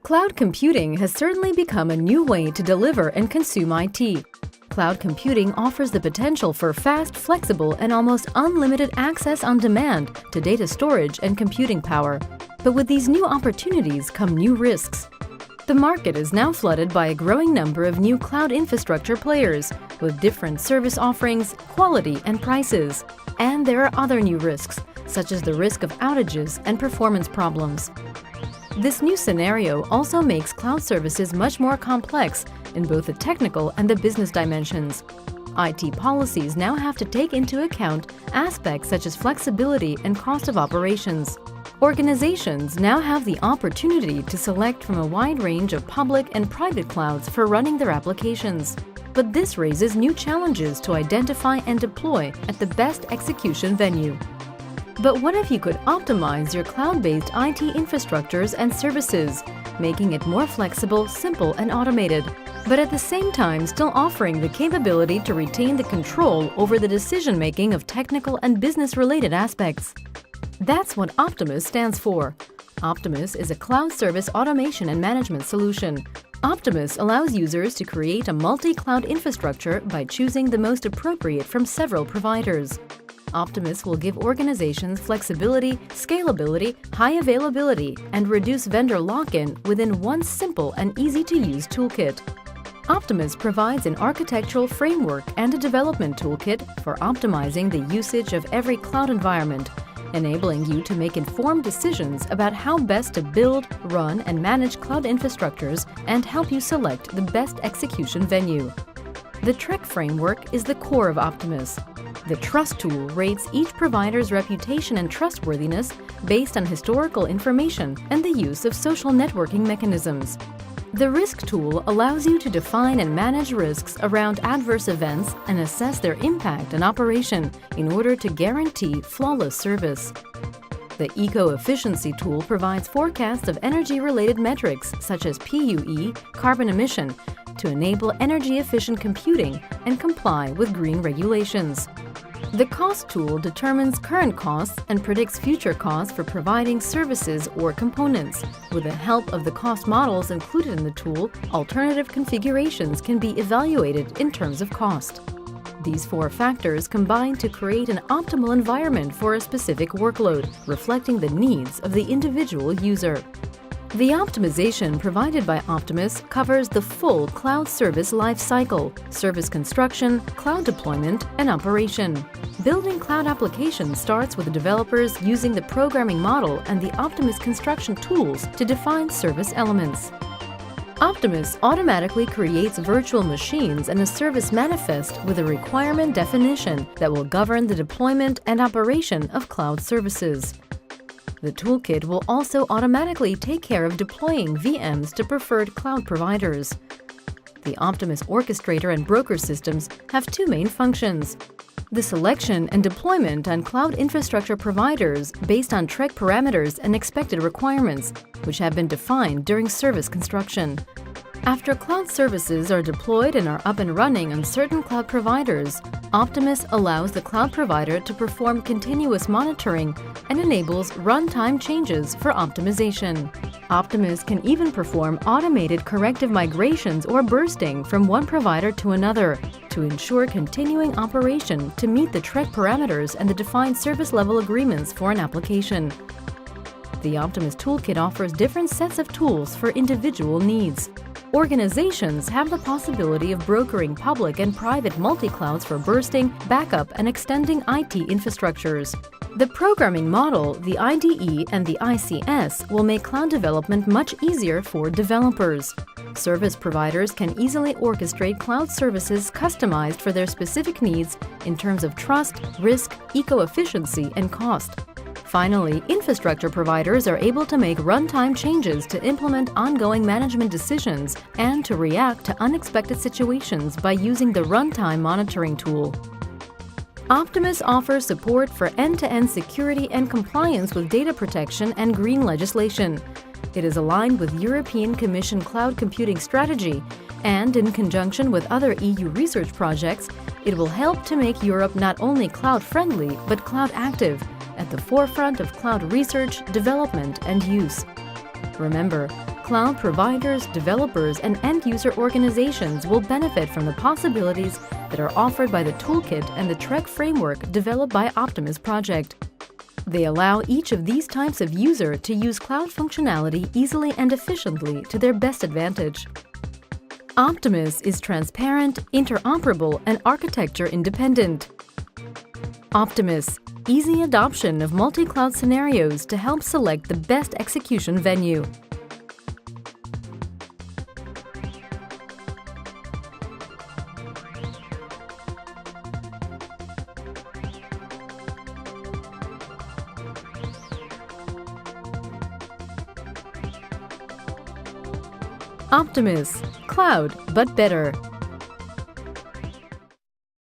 Cloud computing has certainly become a new way to deliver and consume IT. Cloud computing offers the potential for fast, flexible, and almost unlimited access on demand to data storage and computing power. But with these new opportunities come new risks. The market is now flooded by a growing number of new cloud infrastructure players with different service offerings, quality, and prices. And there are other new risks, such as the risk of outages and performance problems. This new scenario also makes cloud services much more complex in both the technical and the business dimensions. IT policies now have to take into account aspects such as flexibility and cost of operations. Organizations now have the opportunity to select from a wide range of public and private clouds for running their applications. But this raises new challenges to identify and deploy at the best execution venue. But what if you could optimize your cloud-based IT infrastructures and services, making it more flexible, simple, and automated, but at the same time still offering the capability to retain the control over the decision-making of technical and business-related aspects? That's what Optimis stands for. Optimis is a cloud service automation and management solution. Optimis allows users to create a multi-cloud infrastructure by choosing the most appropriate from several providers. Optimis will give organizations flexibility, scalability, high availability, and reduce vendor lock-in within one simple and easy-to-use toolkit. Optimis provides an architectural framework and a development toolkit for optimizing the usage of every cloud environment, enabling you to make informed decisions about how best to build, run, and manage cloud infrastructures and help you select the best execution venue. The TREC Framework is the core of Optimis. The Trust Tool rates each provider's reputation and trustworthiness based on historical information and the use of social networking mechanisms. The Risk Tool allows you to define and manage risks around adverse events and assess their impact on operation in order to guarantee flawless service. The Eco-Efficiency Tool provides forecasts of energy-related metrics such as PUE, carbon emission, to enable energy-efficient computing and comply with green regulations. The Cost Tool determines current costs and predicts future costs for providing services or components. With the help of the cost models included in the tool, alternative configurations can be evaluated in terms of cost. These four factors combine to create an optimal environment for a specific workload, reflecting the needs of the individual user. The optimization provided by Optimis covers the full cloud service lifecycle: service construction, cloud deployment, and operation. Building cloud applications starts with the developers using the programming model and the Optimis construction tools to define service elements. Optimis automatically creates virtual machines and a service manifest with a requirement definition that will govern the deployment and operation of cloud services. The toolkit will also automatically take care of deploying VMs to preferred cloud providers. The Optimis orchestrator and broker systems have two main functions: the selection and deployment on cloud infrastructure providers based on TREC parameters and expected requirements, which have been defined during service construction. After cloud services are deployed and are up and running on certain cloud providers, Optimis allows the cloud provider to perform continuous monitoring and enables runtime changes for optimization. Optimis can even perform automated corrective migrations or bursting from one provider to another to ensure continuing operation to meet the TREC parameters and the defined service level agreements for an application. The Optimis Toolkit offers different sets of tools for individual needs. Organizations have the possibility of brokering public and private multi-clouds for bursting, backup, and extending IT infrastructures. The programming model, the IDE, and the ICS will make cloud development much easier for developers. Service providers can easily orchestrate cloud services customized for their specific needs in terms of trust, risk, eco-efficiency, and cost. Finally, infrastructure providers are able to make runtime changes to implement ongoing management decisions and to react to unexpected situations by using the runtime monitoring tool. Optimis offers support for end-to-end security and compliance with data protection and green legislation. It is aligned with European Commission Cloud Computing Strategy, and in conjunction with other EU research projects, it will help to make Europe not only cloud-friendly but cloud-active, at the forefront of cloud research, development, and use. Remember, Cloud providers, developers, and end-user organizations will benefit from the possibilities that are offered by the Toolkit and the TREC Framework developed by Optimis project. They allow each of these types of user to use cloud functionality easily and efficiently to their best advantage. Optimis is transparent, interoperable, and architecture-independent. Optimis, easy adoption of multi-cloud scenarios to help select the best execution venue. Optimis, cloud but better.